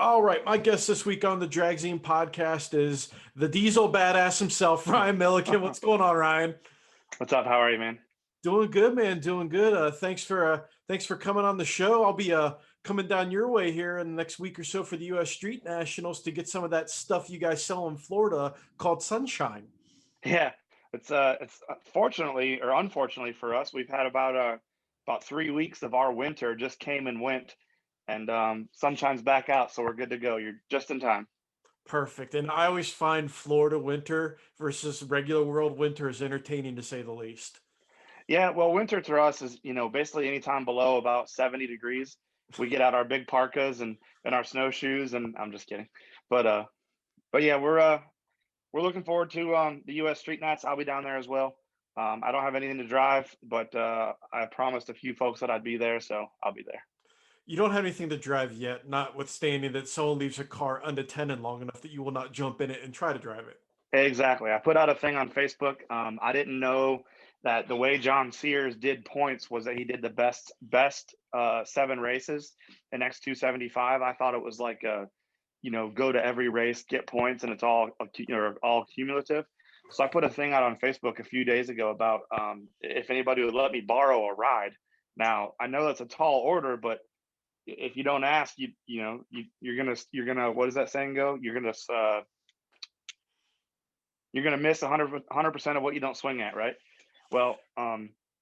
All right, my guest this week on the Dragzine Podcast is the diesel badass himself, Ryan Milliken. What's going on, Ryan? What's up? How are you, man? Doing good, man. Doing good. Thanks for coming on the show. I'll be coming down your way here in the next week or so for the U.S. Street Nationals to get some of that stuff you guys sell in Florida called Sunshine. Yeah, it's fortunately or unfortunately for us, we've had about 3 weeks of our winter just came and went, and sunshine's back out, so we're good to go. You're just in time. Perfect. And I always find Florida winter versus regular world winter is entertaining to say the least. Yeah, well, winter to us is basically anytime below about 70 degrees, we get out our big parkas and our snowshoes, and I'm just kidding, but yeah, we're looking forward to the U.S. Street Nights. I'll be down there as well. I don't have anything to drive, but I promised a few folks that I'd be there, so I'll be there. You don't have anything to drive yet, notwithstanding that someone leaves a car unattended long enough that you will not jump in it and try to drive it. Exactly. I put out a thing on Facebook. I didn't know that the way John Sears did points was that he did the best 7 races in X275. I thought it was like go to every race, get points, and it's all cumulative. So I put a thing out on Facebook a few days ago about if anybody would let me borrow a ride. Now I know that's a tall order, but if you don't ask, you're gonna what does that saying go? You're gonna miss 100% of what you don't swing at, right? Well,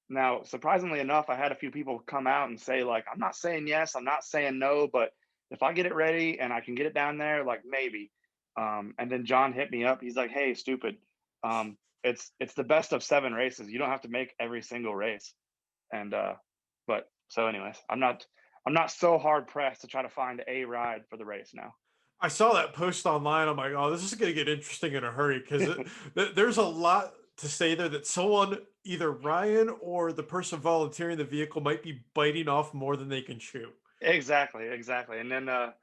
now surprisingly enough, I had a few people come out and say like, I'm not saying yes, I'm not saying no, but if I get it ready and I can get it down there, like maybe. And then John hit me up. He's like, "Hey, stupid. It's the best of 7 races. You don't have to make every single race." And but so anyways, I'm not so hard pressed to try to find a ride for the race now. I saw that post online. I'm like, oh, this is going to get interesting in a hurry because there's a lot to say there that someone, either Ryan or the person volunteering the vehicle, might be biting off more than they can chew. Exactly. And then I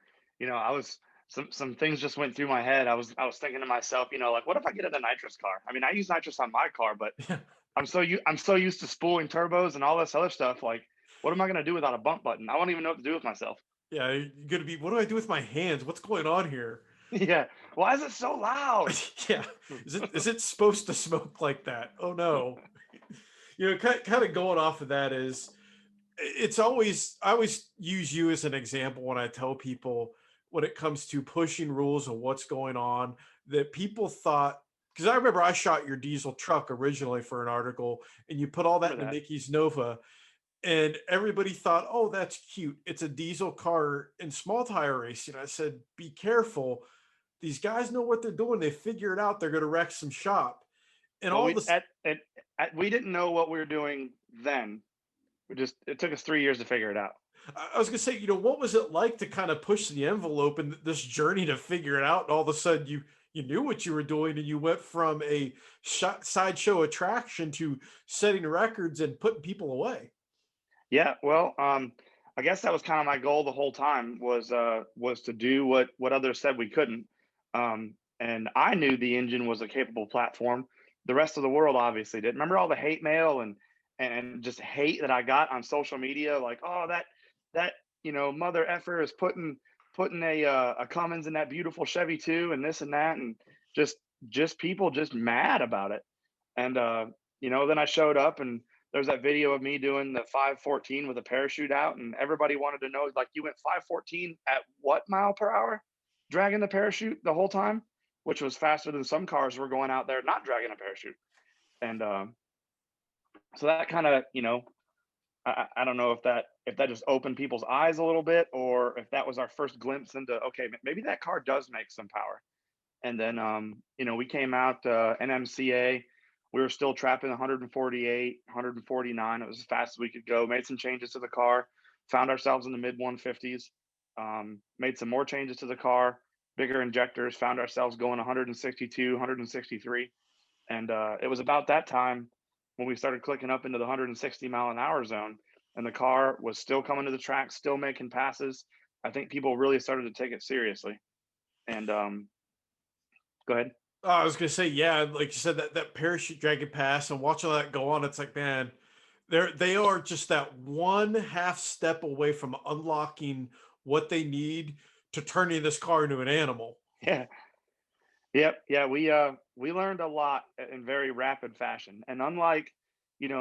was some things just went through my head. I was thinking to myself, like what if I get in a nitrous car? I mean, I use nitrous on my car, but I'm so used to spooling turbos and all this other stuff. Like, what am I gonna do without a bump button? I won't even know what to do with myself. Yeah, you're going to be, what do I do with my hands? What's going on here? Yeah. Why is it so loud? Yeah. Is it supposed to smoke like that? Oh no. Kind of going off of that is I always use you as an example when I tell people when it comes to pushing rules and what's going on that people thought, because I remember I shot your diesel truck originally for an article and you put all that in the That. Mickey's Nova and everybody thought, oh, that's cute. It's a diesel car in small tire racing. I said, be careful. These guys know what they're doing. They figure it out. They're going to wreck some shop. And Well, all we this, we didn't know what we were doing then. It took us 3 years to figure it out. I was going to say, what was it like to kind of push the envelope in this journey to figure it out? And all of a sudden you knew what you were doing and you went from a sideshow attraction to setting records and putting people away. Yeah, well, I guess that was kind of my goal the whole time was to do what others said we couldn't. And I knew the engine was a capable platform. The rest of the world obviously did. Remember all the hate mail and just hate that I got on social media, like, oh, that mother effer is putting a Cummins in that beautiful Chevy too, and this and that, and just people just mad about it. And then I showed up and there's that video of me doing the 514 with a parachute out, and everybody wanted to know, like, you went 514 at what mile per hour, dragging the parachute the whole time, which was faster than some cars were going out there not dragging a parachute. And so that kind of, I don't know if that just opened people's eyes a little bit, or if that was our first glimpse into, okay, maybe that car does make some power. And then we came out NMCA. We were still trapping 148, 149. It was as fast as we could go. Made some changes to the car, found ourselves in the mid 150s. Made some more changes to the car, bigger injectors, found ourselves going 162, 163. And it was about that time when we started clicking up into the 160-mile-an-hour zone. And the car was still coming to the track, still making passes. I think people really started to take it seriously. And go ahead. Oh, I was gonna say, yeah, like you said, that parachute dragon pass and watching that go on, it's like, man, they are just that one half step away from unlocking what they need to turning this car into an animal. Yeah. Yep. Yeah. We learned a lot in very rapid fashion. And unlike,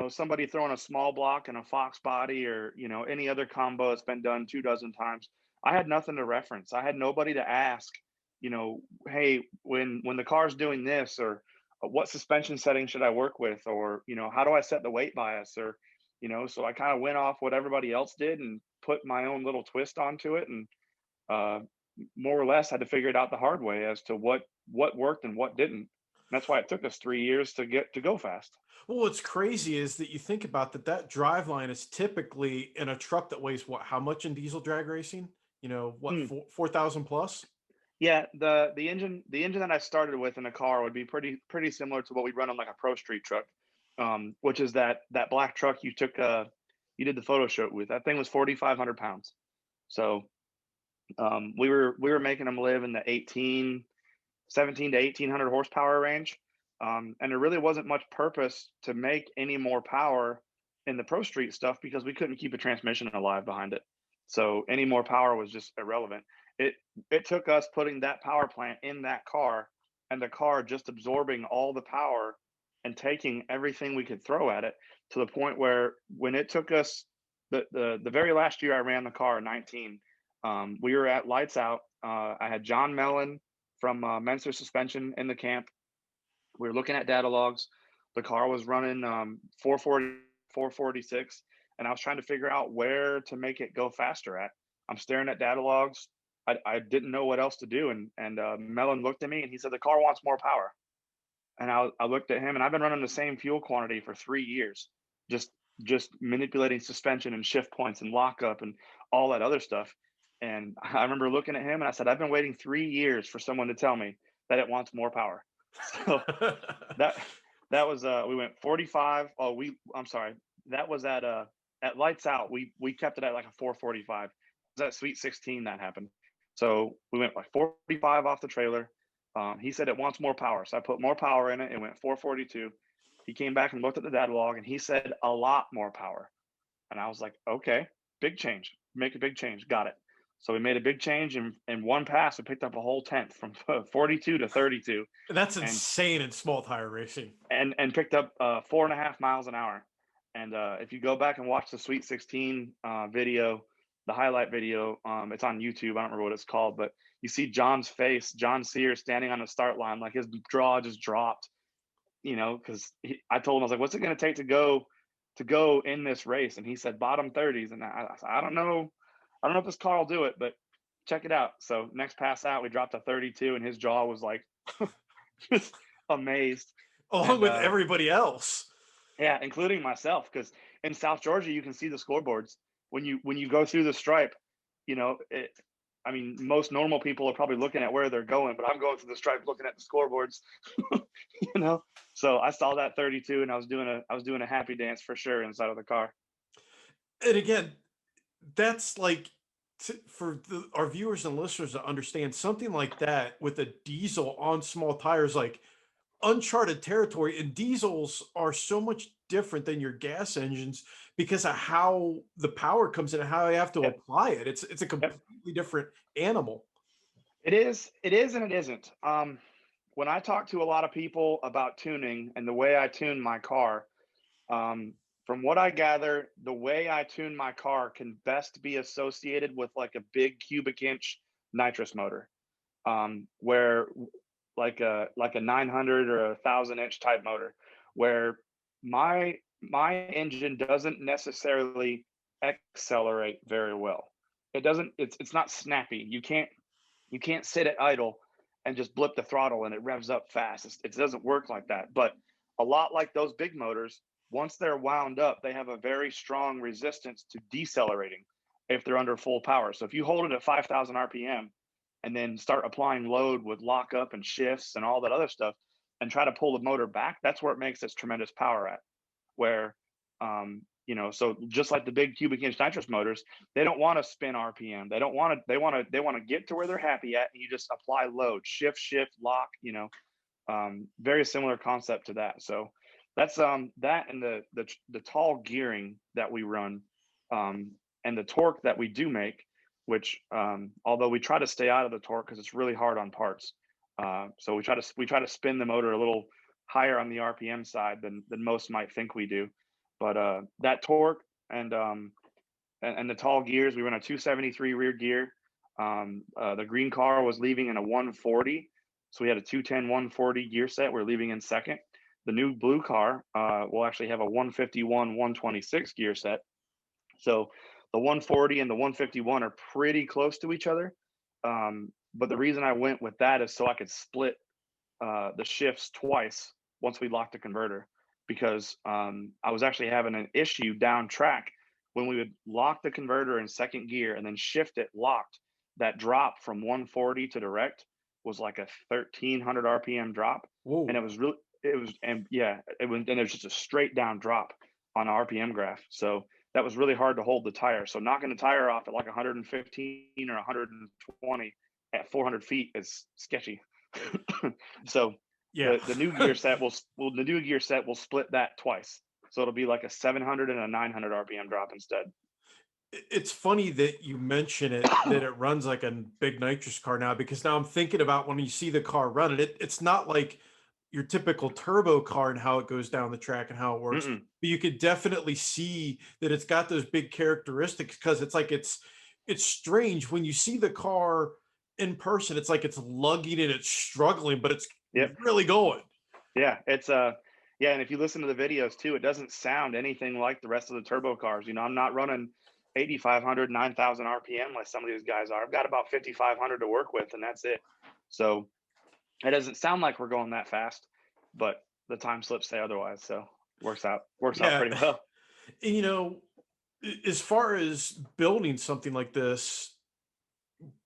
somebody throwing a small block and a Fox body or, any other combo that's been done 2 dozen times, I had nothing to reference. I had nobody to ask, hey, when the car's doing this, or what suspension setting should I work with, or, how do I set the weight bias, or, so I kind of went off what everybody else did and put my own little twist onto it. And uh, more or less had to figure it out the hard way as to what worked and what didn't. And that's why it took us 3 years to get to go fast. Well, what's crazy is that you think about that drive line is typically in a truck that weighs what, how much in diesel drag racing? What, Hmm. 4,000 plus? Yeah, the engine that I started with in a car would be pretty similar to what we run on like a Pro Street truck, which is that black truck you did the photo shoot with. That thing was 4,500 pounds. So we were making them live in the 17 to 1800 horsepower range. And there really wasn't much purpose to make any more power in the Pro Street stuff because we couldn't keep a transmission alive behind it. So any more power was just irrelevant. It it took us putting that power plant in that car, and the car just absorbing all the power and taking everything we could throw at it, to the point where when it took us the very last year I ran the car, 19, we were at lights out. I had John Mellon from Menser Suspension in the camp. We were looking at data logs. The car was running 440, 446, and I was trying to figure out where to make it go faster at. I'm staring at data logs. I didn't know what else to do, and Mellon looked at me and he said the car wants more power. And I looked at him, and I've been running the same fuel quantity for 3 years, just just manipulating suspension and shift points and lockup and all that other stuff. And I remember looking at him and I said, I've been waiting 3 years for someone to tell me that it wants more power. So that that was we went 45. Oh, I'm sorry. That was at lights out. We kept it at like a 445. It was at Sweet 16 that happened. So we went like 45 off the trailer. He said it wants more power. So I put more power in it. It went 442. He came back and looked at the data log and he said a lot more power. And I was like, okay, big change. Make a big change. Got it. So we made a big change in one pass. We picked up a whole tenth from 42 to 32, That's and insane in small tire racing. and picked up 4.5 miles an hour. And if you go back and watch the Sweet 16 video, the highlight video, it's on YouTube. I don't remember what it's called, but you see John's face, John Sears standing on the start line, like his jaw just dropped, because I told him, I was like, "What's it going to take to go in this race?" And he said, "Bottom 30s." And I don't know, if this car will do it, but check it out. So next pass out, we dropped a 32, and his jaw was like just amazed. Along And with everybody else. yeah, including myself, because in South Georgia you can see the scoreboards when you go through the stripe. It. I mean, most normal people are probably looking at where they're going, but I'm going through the stripe looking at the scoreboards. you know. So I saw that 32, and I was doing a happy dance for sure inside of the car. And again, that's like for our viewers and listeners to understand something like that with a diesel on small tires, like uncharted territory. And diesels are so much different than your gas engines because of how the power comes in and how you have to Yep. apply it. It's a Yep. completely different animal. It is, and it isn't. When I talk to a lot of people about tuning and the way I tune my car, Um, from what I gather, the way I tune my car can best be associated with like a big cubic inch nitrous motor, where like a 900 or 1,000 inch type motor, where my engine doesn't necessarily accelerate very well. It doesn't. It's not snappy. You can't sit at idle and just blip the throttle and it revs up fast. It doesn't work like that. But a lot like those big motors, once they're wound up, they have a very strong resistance to decelerating if they're under full power. So if you hold it at 5,000 RPM and then start applying load with lockup and shifts and all that other stuff and try to pull the motor back, that's where it makes its tremendous power at. Where so just like the big cubic inch nitrous motors, they don't want to spin RPM. They don't want to. They want to get to where they're happy at, and you just apply load, shift, lock. Very similar concept to that. So that's that, and the tall gearing that we run, and the torque that we do make. which although we try to stay out of the torque because it's really hard on parts. So we try to spin the motor a little higher on the RPM side than most might think we do. But that torque and the tall gears, we run a 273 rear gear. The green car was leaving in a 140, so we had a 210 140 gear set. We're leaving in second. The new blue car will actually have a 151 126 gear set. So the 140 and the 151 are pretty close to each other. But the reason I went with that is so I could split the shifts twice once we locked the converter, because I was actually having an issue down track when we would lock the converter in second gear and then shift it locked. That drop from 140 to direct was like a 1300 RPM drop, Whoa. and it was really it was just a straight down drop on an RPM graph. So that was really hard to hold the tire. So knocking the tire off at like 115 or 120 at 400 feet is sketchy. So Yeah. the new gear set will split that twice. So it'll be like a 700 and a 900 RPM drop instead. It's funny that you mention it, that it runs like a big nitrous car now, because now I'm thinking about when you see the car running, it's not like your typical turbo car and how it goes down the track and how it works. Mm-mm. But you could definitely see that it's got those big characteristics, because it's like it's strange when you see the car in person. It's like it's lugging and it's struggling, but it's Yep. really going. Yeah, it's yeah, and if you listen to the videos too, it doesn't sound anything like the rest of the turbo cars. You know, I'm not running 8,500, 9,000 RPM like some of these guys are. I've got about 5,500 to work with, and that's it. So it doesn't sound like we're going that fast, but the time slips say otherwise. So works out Yeah. pretty well. And, as far as building something like this,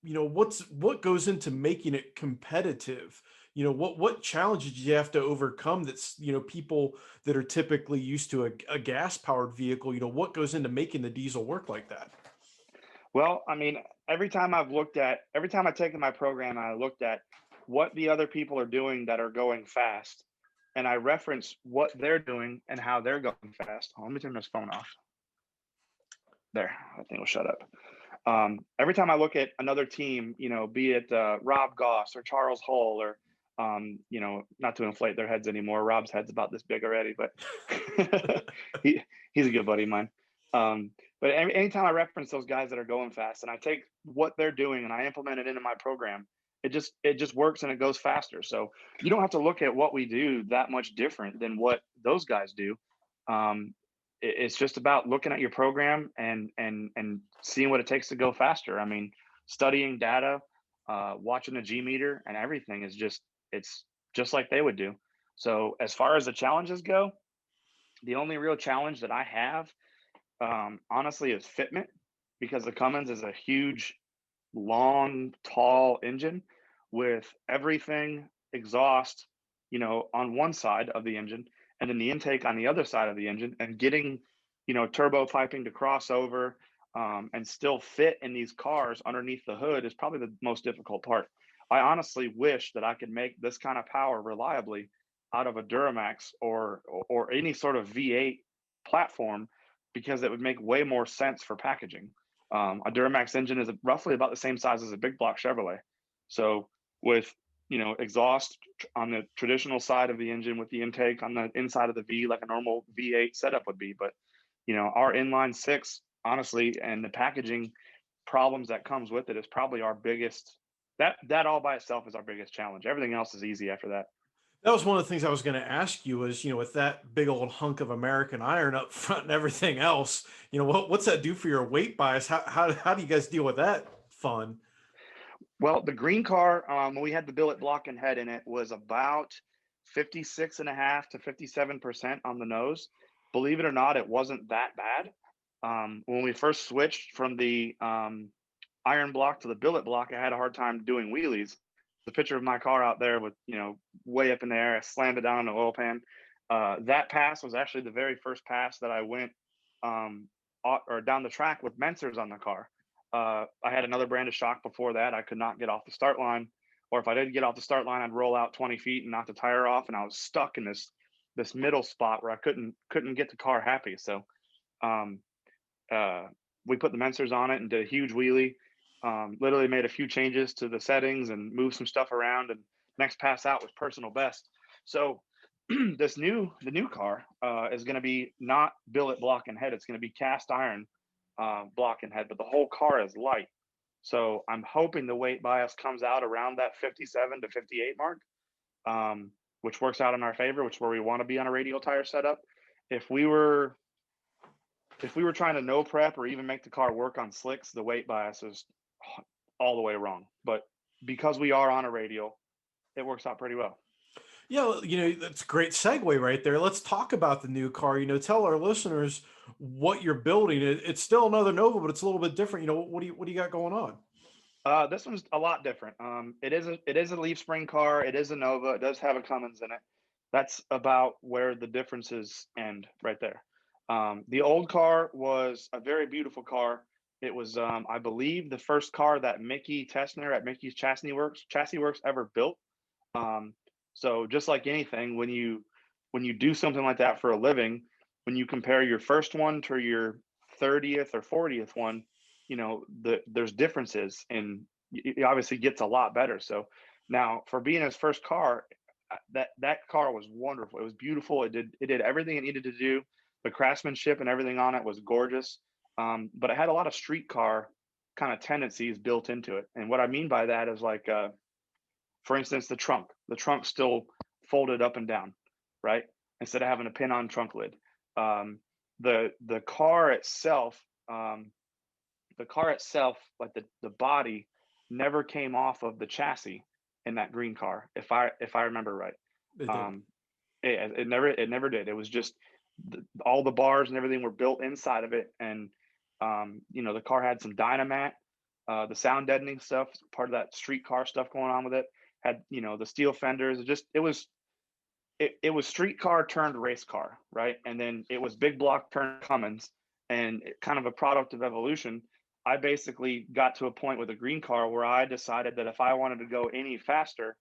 what goes into making it competitive? What challenges do you have to overcome that's, people that are typically used to a gas powered vehicle, what goes into making the diesel work like that? Well, I mean, every time I've taken my program and I looked at what the other people are doing that are going fast, and I reference what they're doing and how they're going fast. Let me turn this phone off. There, I think it'll shut up. Every time I look at another team, be it Rob Goss or Charles Hull or, not to inflate their heads anymore. Rob's head's about this big already, but he's a good buddy of mine. But anytime I reference those guys that are going fast and I take what they're doing and I implement it into my program, it just works and it goes faster. So you don't have to look at what we do that much different than what those guys do. It's just about looking at your program and seeing what it takes to go faster. I mean, studying data, watching a G meter and everything it's just like they would do. So as far as the challenges go, the only real challenge that I have, honestly, is fitment, because the Cummins is a huge, long, tall engine with everything exhaust, on one side of the engine, and then the intake on the other side of the engine, and getting, turbo piping to cross over and still fit in these cars underneath the hood is probably the most difficult part. I honestly wish that I could make this kind of power reliably out of a Duramax or any sort of V8 platform, because it would make way more sense for packaging. A Duramax engine is roughly about the same size as a big block Chevrolet. So with, exhaust on the traditional side of the engine with the intake on the inside of the V, like a normal V8 setup would be. But, our inline six, honestly, and the packaging problems that comes with it is probably our biggest, that all by itself is our biggest challenge. Everything else is easy after that. That was one of the things I was going to ask you is, with that big old hunk of American iron up front and everything else, what's that do for your weight bias? How do you guys deal with that fun? Well, the green car, when we had the billet block and head in it, was about 56.5 to 57% on the nose. Believe it or not, it wasn't that bad. When we first switched from the iron block to the billet block, I had a hard time doing wheelies. The picture of my car out there with, way up in the air, I slammed it down in the oil pan. That pass was actually the very first pass that I went or down the track with Mensers on the car. I had another brand of shock before that. I could not get off the start line, or if I did get off the start line, I'd roll out 20 feet and knock the tire off, and I was stuck in this middle spot where I couldn't get the car happy. So we put the Mensers on it and did a huge wheelie. Literally made a few changes to the settings and moved some stuff around, and next pass out was personal best. So the new car is going to be not billet block and head. It's going to be cast iron block and head, but the whole car is light. So I'm hoping the weight bias comes out around that 57 to 58 mark, which works out in our favor, which is where we want to be on a radial tire setup. If we were trying to no prep or even make the car work on slicks, the weight bias is all the way wrong. But because we are on a radial, it works out pretty well. Yeah, that's a great segue right there. Let's talk about the new car. Tell our listeners what you're building. It's still another Nova, but it's a little bit different. What do you got going on? This one's a lot different. It is a leaf spring car. It is a Nova. It does have a Cummins in it. That's about where the differences end right there. The old car was a very beautiful car. It was, I believe, the first car that Mickey Tessner at Mickey's Chassis Works ever built. So just like anything, when you do something like that for a living, when you compare your first one to your 30th or 40th one, there's differences, and it obviously gets a lot better. So now, for being his first car, that car was wonderful. It was beautiful. It did everything it needed to do. The craftsmanship and everything on it was gorgeous. But it had a lot of street car kind of tendencies built into it. And what I mean by that is, like, for instance, the trunk. The trunk still folded up and down, right? Instead of having a pin-on trunk lid. The car itself, like the body, never came off of the chassis in that green car, if I remember right. It did. It never did. It was just all the bars and everything were built inside of it, and the car had some dynamat, the sound deadening stuff, part of that street car stuff going on with it. Had the steel fenders. It was street car turned race car, right? And then it was big block turned Cummins, and kind of a product of evolution. I basically got to a point with a green car where I decided that if I wanted to go any faster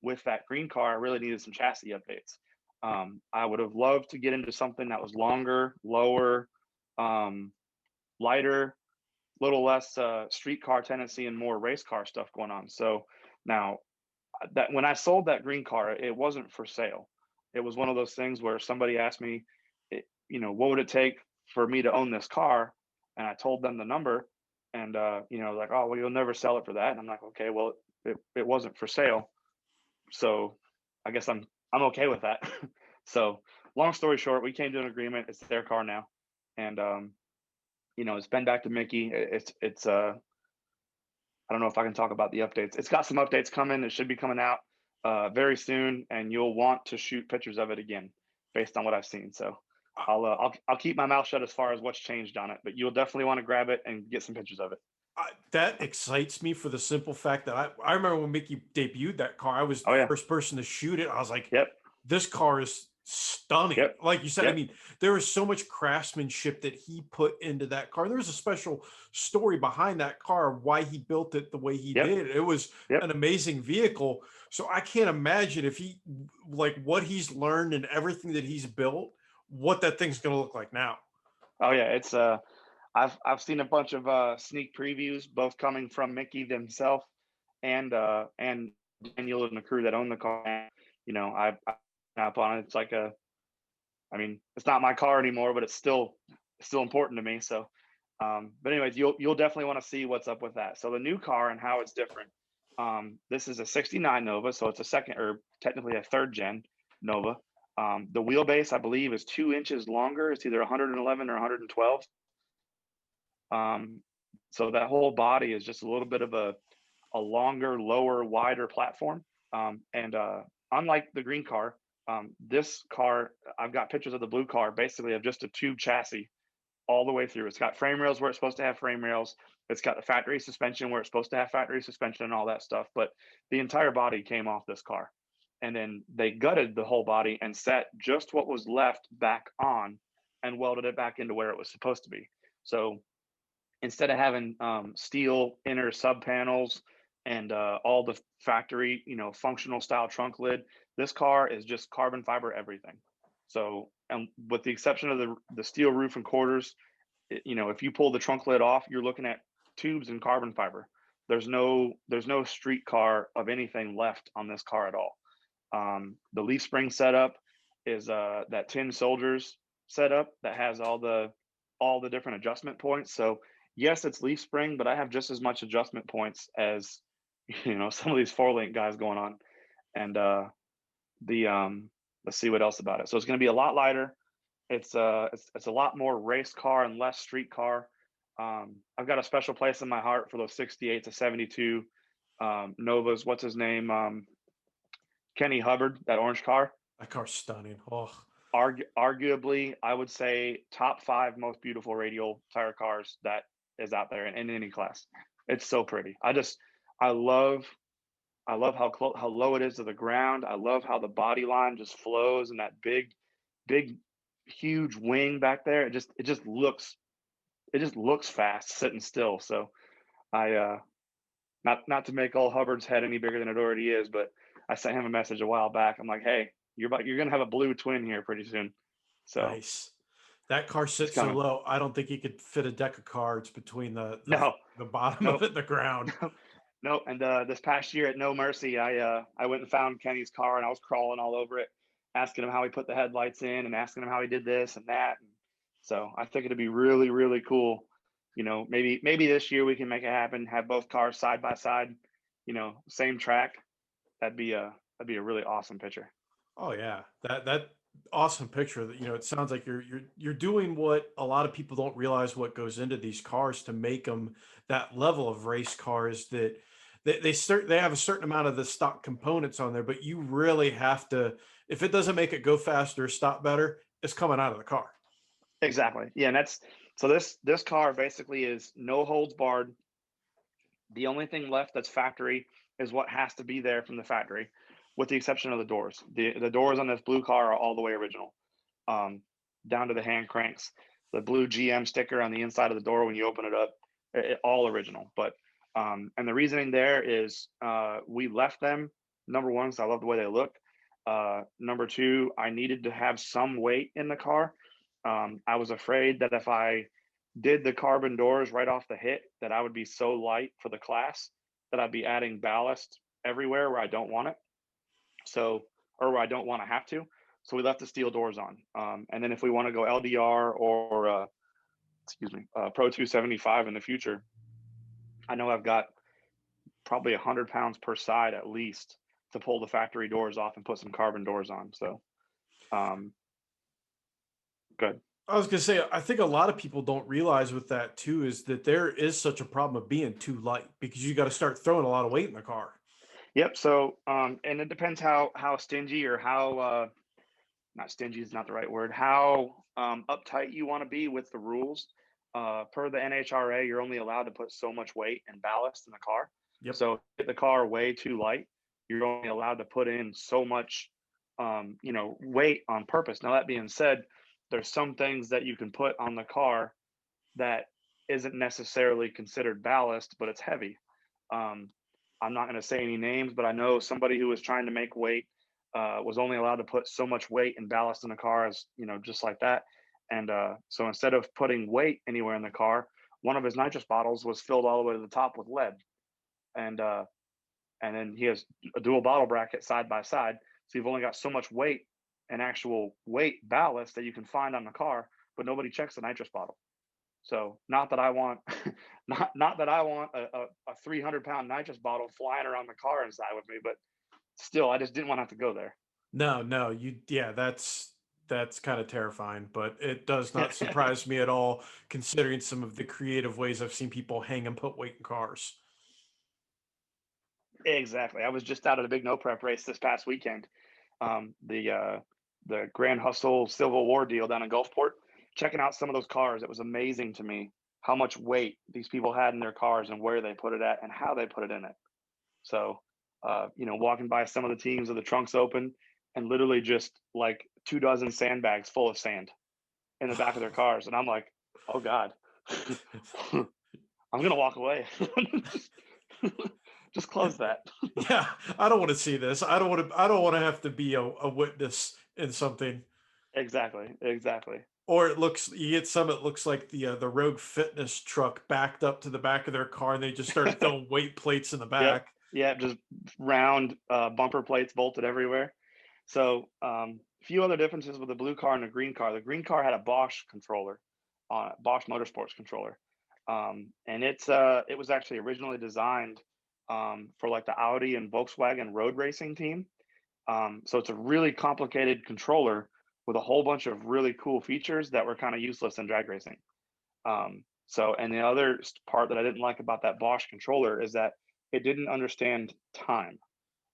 with that green car, I really needed some chassis updates. I would have loved to get into something that was longer, lower, lighter, little less street car tendency, and more race car stuff going on. So now, that when I sold that green car, it wasn't for sale. It was one of those things where somebody asked me, what would it take for me to own this car? And I told them the number, and like, oh, well, you'll never sell it for that. And I'm like, okay, well, it wasn't for sale, so I guess I'm okay with that. So long story short, we came to an agreement. It's their car now, and it's been back to Mickey. It's I don't know if I can talk about the updates. It's got some updates coming. It should be coming out very soon, and you'll want to shoot pictures of it again, based on what I've seen. So I'll keep my mouth shut as far as what's changed on it, but you'll definitely want to grab it and get some pictures of it. That excites me for the simple fact that I remember when Mickey debuted that car, I was Oh, the yeah. first person to shoot it. I was like, Yep. this car is stunning. Yep. Like you said, Yep. I mean, there was so much craftsmanship that he put into that car. There was a special story behind that car, why he built it the way he Yep. did. It was Yep. an amazing vehicle. So I can't imagine if he, like, what he's learned and everything that he's built, what that thing's going to look like now. Oh, yeah. It's I've seen a bunch of sneak previews, both coming from Mickey themselves and Daniel and the crew that own the car. I up on it. It's like it's not my car anymore, but it's still important to me. So, but anyways, you'll definitely want to see what's up with that. So the new car and how it's different. This is a '69 Nova, so it's a second, or technically a third gen Nova. The wheelbase, I believe, is 2 inches longer. It's either 111 or 112. So that whole body is just a little bit of a longer, lower, wider platform. And unlike the green car, this car, I've got pictures of the blue car, basically of just a tube chassis all the way through. It's got frame rails where it's supposed to have frame rails. It's got the factory suspension where it's supposed to have factory suspension and all that stuff. But the entire body came off this car. And then they gutted the whole body and set just what was left back on and welded it back into where it was supposed to be. So instead of having steel inner sub panels and all the factory, functional style trunk lid, this car is just carbon fiber everything. So, and with the exception of the steel roof and quarters, if you pull the trunk lid off, you're looking at tubes and carbon fiber. there's no street car of anything left on this car at all. The leaf spring setup is that Tin Soldiers setup that has all the different adjustment points. So yes, it's leaf spring, but I have just as much adjustment points as some of these 4-link guys going on. And the let's see what else about it. So it's going to be a lot lighter. It's a lot more race car and less street car. I've got a special place in my heart for those 68 to 72 Novas. What's his name? Kenny Hubbard, that orange car. That car's stunning. Oh, Arguably, I would say top 5 most beautiful radial tire cars that is out there in any class. It's so pretty. I love how low it is to the ground. I love how the body line just flows and that big, huge wing back there. It just looks fast sitting still. So I not to make old Hubbard's head any bigger than it already is, but I sent him a message a while back. I'm like, hey, you're gonna have a blue twin here pretty soon. So nice. That car it's sits so coming. low. I don't think you could fit a deck of cards between No, the bottom of no, it and the ground. no. And this past year at No Mercy, I went and found Kenny's car and I was crawling all over it, asking him how he put the headlights in and asking him how he did this and that. And so I think it'd be really, really cool. Maybe this year we can make it happen. Have both cars side by side. Same track. That'd be a really awesome picture. Oh yeah, that awesome picture. That it sounds like you're doing what a lot of people don't realize what goes into these cars to make them that level of race cars that they have a certain amount of the stock components on there, but you really have to, if it doesn't make it go faster or stop better, it's coming out of the car. Exactly. Yeah, and that's so this car basically is no holds barred. The only thing left that's factory is what has to be there from the factory, with the exception of the doors. The doors on this blue car are all the way original, um, down to the hand cranks. The blue GM sticker on the inside of the door when you open it up, all original. But and the reasoning there is we left them, number one, because I love the way they look. Number two, I needed to have some weight in the car. I was afraid that if I did the carbon doors right off the hit, that I would be so light for the class that I'd be adding ballast everywhere where I don't want it. So, or where I don't want to have to. So we left the steel doors on. And then if we want to go LDR or, Pro 275 in the future, I know I've got probably 100 pounds per side at least to pull the factory doors off and put some carbon doors on. So, um, good. I was gonna say, I think a lot of people don't realize with that too is that there is such a problem of being too light because you got to start throwing a lot of weight in the car. Yep. So, and it depends how stingy or how not stingy is not the right word. How uptight you want to be with the rules. Per the NHRA, you're only allowed to put so much weight and ballast in the car. Yep. So if the car way too light, you're only allowed to put in so much, weight on purpose. Now that being said, there's some things that you can put on the car that isn't necessarily considered ballast, but it's heavy. Um, I'm not going to say any names, but I know somebody who was trying to make weight was only allowed to put so much weight and ballast in the car, as just like that. And so instead of putting weight anywhere in the car, one of his nitrous bottles was filled all the way to the top with lead. And and then he has a dual bottle bracket side by side. So you've only got so much weight and actual weight ballast that you can find on the car, but nobody checks the nitrous bottle. So not that I want, not that I want a 300-pound nitrous bottle flying around the car inside with me, but still, I just didn't want to have to go there. No, yeah, that's kind of terrifying, but it does not surprise me at all considering some of the creative ways I've seen people hang and put weight in cars. Exactly. I was just out at a big no prep race this past weekend. The Grand Hustle Civil War deal down in Gulfport. Checking out some of those cars, it was amazing to me how much weight these people had in their cars and where they put it at and how they put it in it. So, walking by some of the teams with the trunks open and literally just like 24 sandbags full of sand in the back of their cars, and I'm like, oh God, I'm gonna walk away. Just close that. Yeah, I don't want to see this. I don't want to have to be a witness in something. Exactly. Or you get some, it looks like the Rogue Fitness truck backed up to the back of their car and they just started throwing weight plates in the Yep. back. Yeah, just round bumper plates bolted everywhere. So a few other differences with the blue car and the green car. The green car had a Bosch controller on it, Bosch Motorsports controller, and it was actually originally designed for like the Audi and Volkswagen road racing team. So it's a really complicated controller with a whole bunch of really cool features that were kind of useless in drag racing. And the other part that I didn't like about that Bosch controller is that it didn't understand time.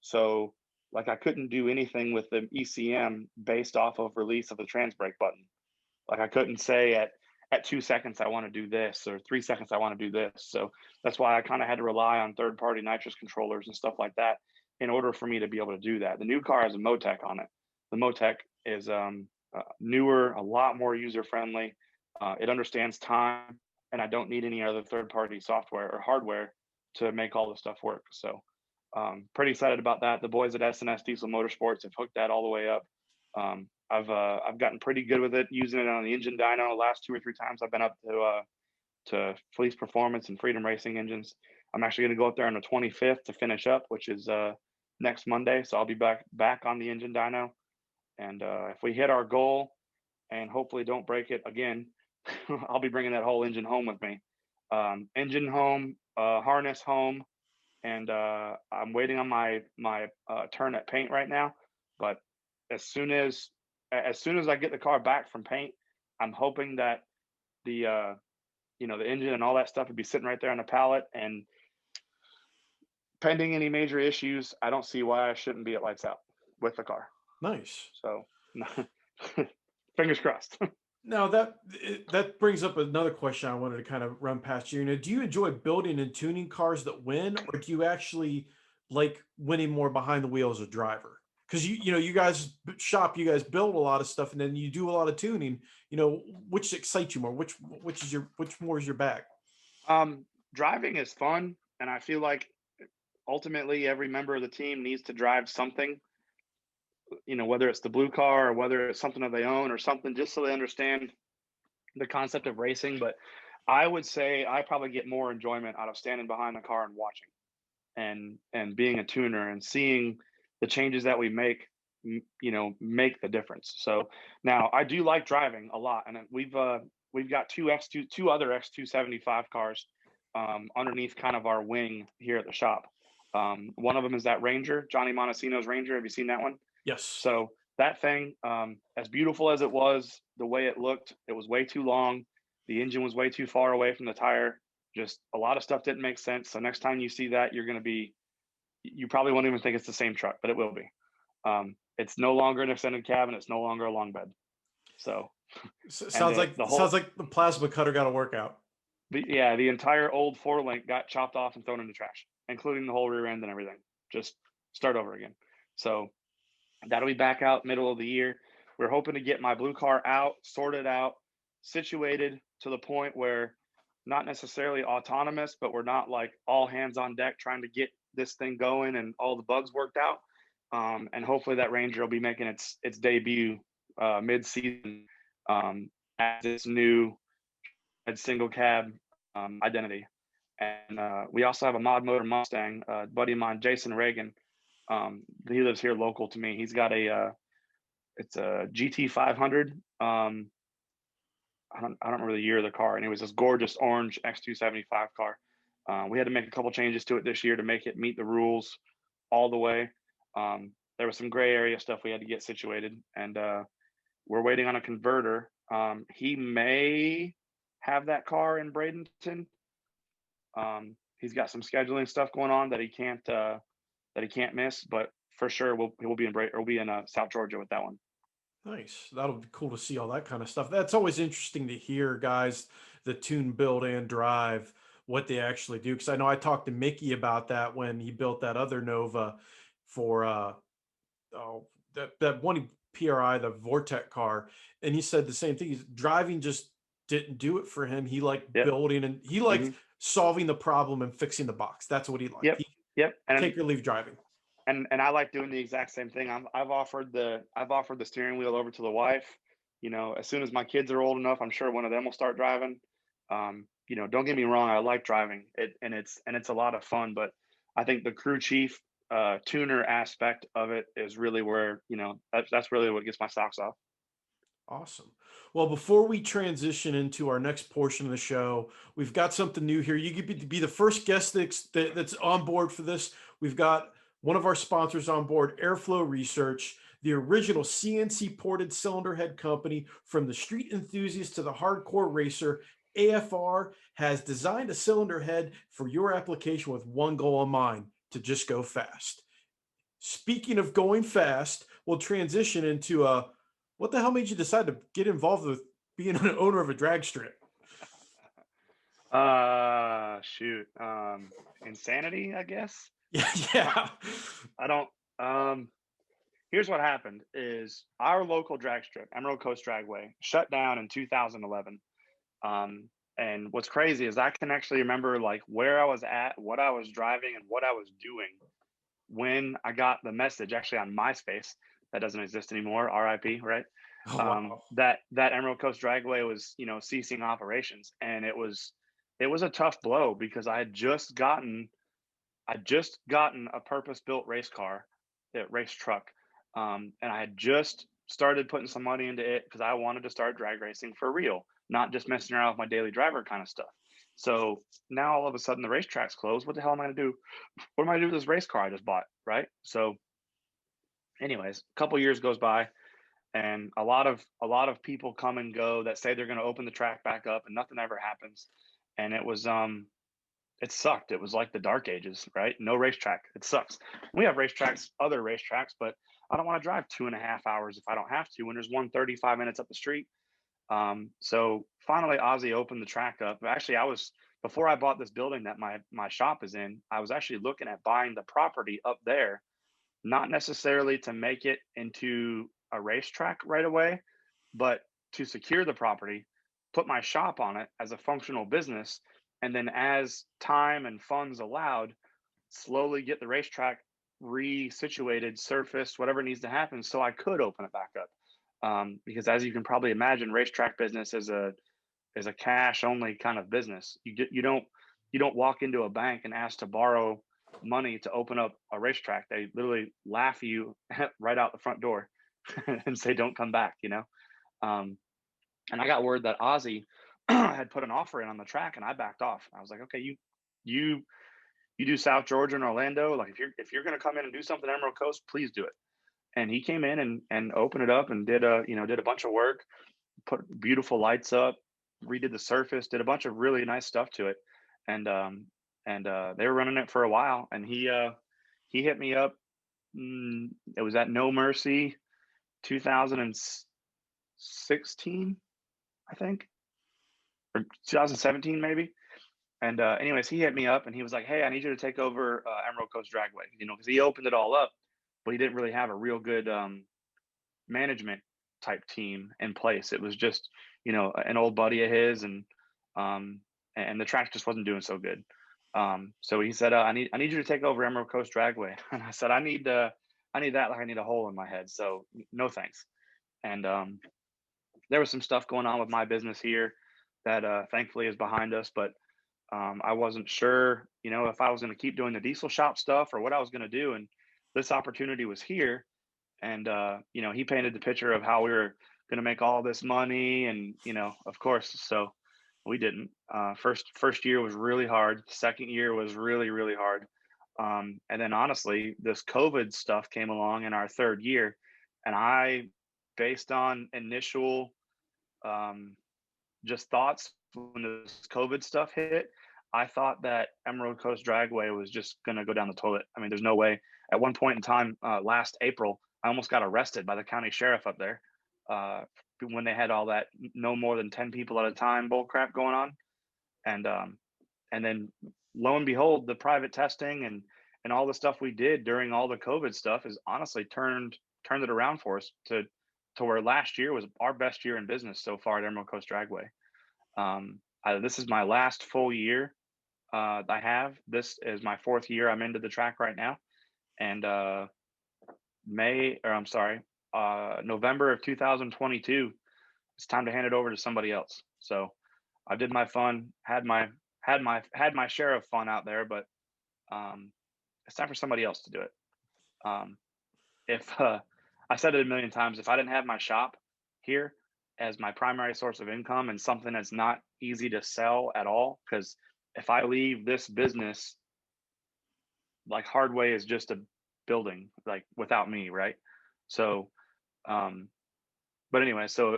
So like I couldn't do anything with the ECM based off of release of the trans brake button. Like I couldn't say at 2 seconds I want to do this, or 3 seconds I want to do this. So that's why I kind of had to rely on third party nitrous controllers and stuff like that in order for me to be able to do that. The new car has a Motec on it. The Motec is newer, a lot more user friendly. It understands time, and I don't need any other third party software or hardware to make all the stuff work. So pretty excited about that. The boys at S&S Diesel Motorsports have hooked that all the way up. I've gotten pretty good with it, using it on the engine dyno. The last 2 or 3 times I've been up to Fleece Performance and Freedom Racing engines. I'm actually going to go up there on the 25th to finish up, which is next Monday. So I'll be back on the engine dyno, and if we hit our goal and hopefully don't break it again, I'll be bringing that whole engine home with me. Engine home, harness home, and I'm waiting on my turn at paint right now. But as soon as I get the car back from paint, I'm hoping that the the engine and all that stuff would be sitting right there on the pallet. And pending any major issues, I don't see why I shouldn't be at lights out with the car. Nice. So fingers crossed. Now that brings up another question I wanted to kind of run past you. Do you enjoy building and tuning cars that win, or do you actually like winning more behind the wheel as a driver? Because you guys build a lot of stuff and then you do a lot of tuning. Which excites you more? Which more is your bag? Driving is fun, and I feel like ultimately every member of the team needs to drive something, whether it's the blue car or whether it's something that they own or something, just so they understand the concept of racing. But I would say I probably get more enjoyment out of standing behind the car and watching, and being a tuner and seeing the changes that we make the difference. So now I do like driving a lot, and we've got two other X275 cars underneath kind of our wing here at the shop. One of them is that Ranger, Johnny Montesino's Ranger. Have you seen that one? Yes. So that thing, as beautiful as it was, the way it looked, it was way too long. The engine was way too far away from the tire. Just a lot of stuff didn't make sense. So next time you see that, you probably won't even think it's the same truck, but it will be. It's no longer an extended cab, and it's no longer a long bed. So sounds like the plasma cutter got a workout. The entire old 4-link got chopped off and thrown in the trash, including the whole rear end and everything. Just start over again. So that'll be back out middle of the year. We're hoping to get my blue car out, sorted out, situated to the point where not necessarily autonomous, but we're not like all hands on deck trying to get this thing going and all the bugs worked out. And hopefully that Ranger will be making its debut mid-season as this new single cab identity. And we also have a mod motor Mustang, buddy of mine, Jason Reagan. He lives here local to me. He's got it's a GT 500. I don't remember the year of the car, and it was this gorgeous orange X275 car. We had to make a couple changes to it this year to make it meet the rules all the way. There was some gray area stuff we had to get situated, and we're waiting on a converter. He may have that car in Bradenton. He's got some scheduling stuff going on that he can't miss, but for sure we'll be in South Georgia with that one. Nice. That'll be cool to see all that kind of stuff. That's always interesting to hear guys that tune, build, and drive what they actually do. Because I know I talked to Mickey about that when he built that other Nova for that one PRI, the Vortec car, and he said the same thing. He's driving just didn't do it for him. He liked building, and he liked solving the problem and fixing the box. That's what he liked. Yep. And take or leave driving. And I like doing the exact same thing. I've offered the steering wheel over to the wife. as soon as my kids are old enough, I'm sure one of them will start driving. Don't get me wrong, I like driving it, and it's a lot of fun, but I think the crew chief tuner aspect of it is really where, that's really what gets my socks off. Awesome. Well, before we transition into our next portion of the show, we've got something new here. You could be the first guest that's on board for this. We've got one of our sponsors on board, Airflow Research, the original CNC ported cylinder head company. From the street enthusiast to the hardcore racer, AFR has designed a cylinder head for your application with one goal in mind: to just go fast. Speaking of going fast, we'll transition into what the hell made you decide to get involved with being an owner of a drag strip? Shoot. Insanity, I guess. Yeah, yeah. I don't. Here's what happened: is our local drag strip, Emerald Coast Dragway, shut down in 2011. And what's crazy is I can actually remember like where I was at, what I was driving, and what I was doing when I got the message, actually on MySpace. That doesn't exist anymore. RIP, right? Oh, wow. That Emerald Coast Dragway was, ceasing operations, and it was a tough blow because I just gotten a purpose built race car, a race truck, and I had just started putting some money into it because I wanted to start drag racing for real, not just messing around with my daily driver kind of stuff. So now all of a sudden the racetrack's closed. What the hell am I gonna do? What am I gonna do with this race car I just bought? Right. So, anyways, a couple years goes by, and a lot of people come and go that say they're gonna open the track back up, and nothing ever happens. And it sucked. It was like the dark ages, right? No racetrack. It sucks. We have racetracks, other racetracks, but I don't want to drive 2.5 hours if I don't have to when there's one 35 minutes up the street. So finally, Ozzy opened the track up. Actually, before I bought this building that my shop is in, I was actually looking at buying the property up there, not necessarily to make it into a racetrack right away, but to secure the property, put my shop on it as a functional business, and then as time and funds allowed, slowly get the racetrack resituated, surfaced, whatever needs to happen, so I could open it back up. Because as you can probably imagine, racetrack business is a cash only kind of business. You don't walk into a bank and ask to borrow money to open up a racetrack. They literally laugh at you right out the front door and say, "Don't come back." Um, and I got word that Ozzy had put an offer in on the track, and I backed off. I was like, "Okay, you you do South Georgia and Orlando. Like if you're gonna come in and do something Emerald Coast, please do it." And he came in and opened it up and did a bunch of work, put beautiful lights up, redid the surface, did a bunch of really nice stuff to it, and they were running it for a while, and he hit me up. It was at No Mercy, 2016, I think, or 2017 maybe. And anyways, he hit me up and he was like, "Hey, I need you to take over Emerald Coast Dragway," because he opened it all up, but he didn't really have a real good management type team in place. It was just, an old buddy of his, um, and the track just wasn't doing so good. So he said, "I need you to take over Emerald Coast Dragway," and I said, "I need that like I need a hole in my head. So no thanks." And there was some stuff going on with my business here that thankfully is behind us, but I wasn't sure, if I was going to keep doing the diesel shop stuff or what I was going to do. And this opportunity was here, and he painted the picture of how we were going to make all this money, and of course, so we didn't. First year was really hard. Second year was really really hard, and then honestly, this COVID stuff came along in our third year, and I, based on initial um, just thoughts when this COVID stuff hit, I thought that Emerald Coast Dragway was just going to go down the toilet. I mean, there's no way. At one point in time, last April, I almost got arrested by the county sheriff up there uh, when they had all that no more than 10 people at a time bull crap going on. And then lo and behold, the private testing and all the stuff we did during all the COVID stuff has honestly turned it around for us to where last year was our best year in business so far at Emerald Coast Dragway. This is my last full year I have. This is my fourth year I'm into the track right now. And November of 2022, it's time to hand it over to somebody else. So I did my fun, had my share of fun out there, but it's time for somebody else to do it. Um, if I said it a million times, if I didn't have my shop here as my primary source of income and something that's not easy to sell at all, because if I leave this business, like Hardway is just a building, like without me, right? So, um, but anyway, so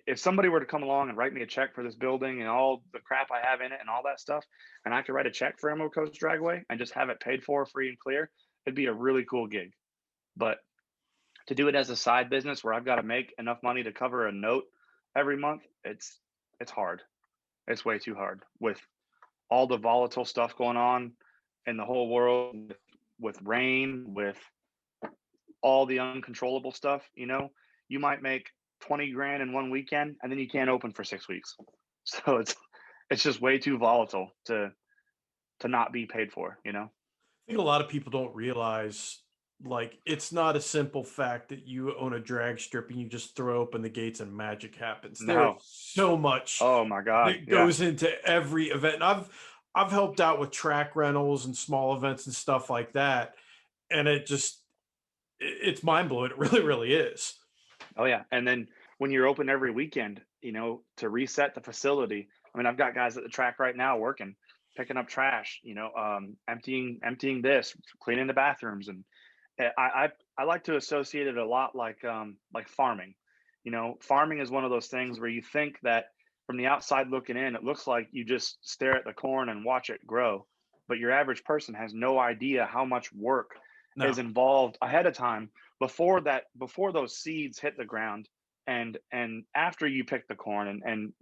if somebody were to come along and write me a check for this building and all the crap I have in it and all that stuff, and I could write a check for Emerald Coast Dragway and just have it paid for free and clear, it'd be a really cool gig. But to do it as a side business where I've got to make enough money to cover a note every month, it's hard. It's way too hard with all the volatile stuff going on in the whole world, with rain, with all the uncontrollable stuff. You might make 20 grand in one weekend and then you can't open for 6 weeks. So it's just way too volatile to not be paid for. I think a lot of people don't realize, like, it's not a simple fact that you own a drag strip and you just throw open the gates and magic happens. There is No. so much Oh my God. that Yeah. goes into every event. And I've helped out with track rentals and small events and stuff like that, and it's mind blowing. It really, really is. Oh yeah. And then when you're open every weekend, to reset the facility. I mean, I've got guys at the track right now working, picking up trash, emptying this, cleaning the bathrooms. And I like to associate it a lot like farming. Farming is one of those things where you think that from the outside looking in, it looks like you just stare at the corn and watch it grow. But your average person has no idea how much work No. is involved ahead of time before those seeds hit the ground, and after you pick the corn, and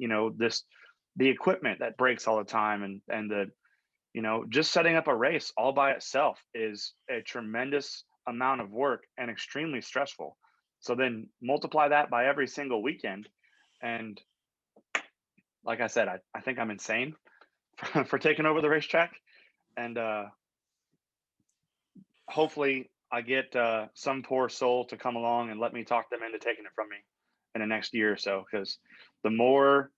the equipment that breaks all the time, and the just setting up a race all by itself is a tremendous amount of work and extremely stressful. So then multiply that by every single weekend, and like I said, I think I'm insane for taking over the racetrack, and hopefully I get some poor soul to come along and let me talk them into taking it from me in the next year or so. Because the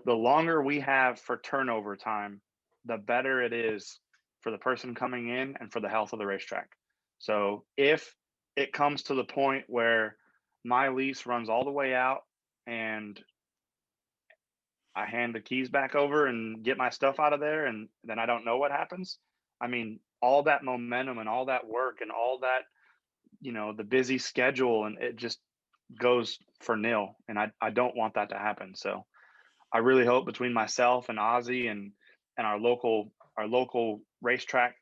longer we have for turnover time, the better it is for the person coming in and for the health of the racetrack. So if it comes to the point where my lease runs all the way out and I hand the keys back over and get my stuff out of there, and then I don't know what happens. I mean, all that momentum and all that work and all that, the busy schedule, and it just goes for nil. And I don't want that to happen. So I really hope between myself and Ozzy and our local racetrack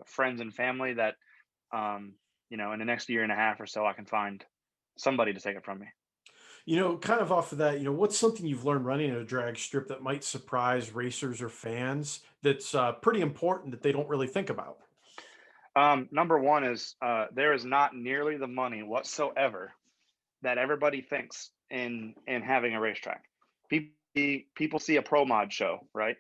friends and family that, in the next year and a half or so, I can find somebody to take it from me. Kind of off of that, what's something you've learned running a drag strip that might surprise racers or fans that's pretty important that they don't really think about? Number one is there is not nearly the money whatsoever that everybody thinks in having a racetrack. People see a pro mod show, right?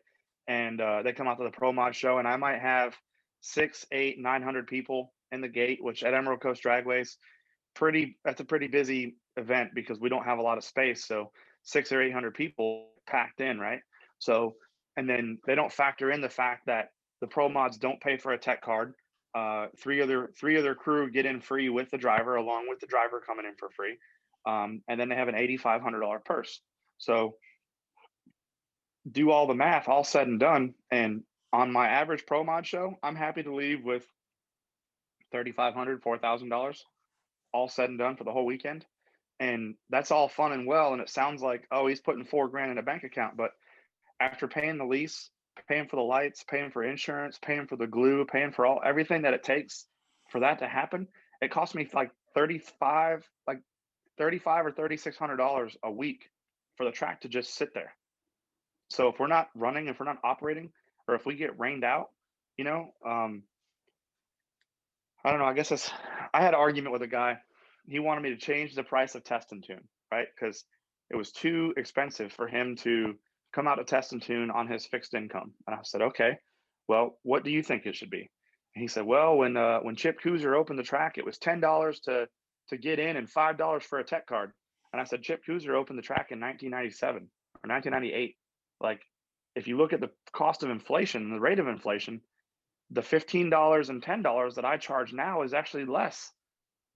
And they come out to the pro mod show, and I might have 6, 8, 900 people in the gate, which at Emerald Coast Dragways, that's a pretty busy event because we don't have a lot of space. So 600 or 800 people packed in, right? So, and then they don't factor in the fact that the pro mods don't pay for a tech card. Three other crew get in free with the driver, along with the driver coming in for free. And then they have an $8,500 purse. So do all the math, all said and done. And on my average pro mod show, I'm happy to leave with $3,500, $4,000, all said and done for the whole weekend. And that's all fun and well. And it sounds like, oh, he's putting $4,000 in a bank account. But after paying the lease, paying for the lights, paying for insurance, paying for the glue, paying for everything that it takes for that to happen, it cost me like $35 or $3,600 a week for the track to just sit there. So if we're not running, if we're not operating, or if we get rained out, I don't know. I guess I had an argument with a guy. He wanted me to change the price of test and tune, right? Because it was too expensive for him to come out to test and tune on his fixed income. And I said, okay, well, what do you think it should be? And he said, well, when Chip Cooser opened the track, it was $10 to get in and $5 for a tech card. And I said, Chip Cruiser opened the track in 1997 or 1998. Like, if you look at the cost of inflation, the rate of inflation, the $15 and $10 that I charge now is actually less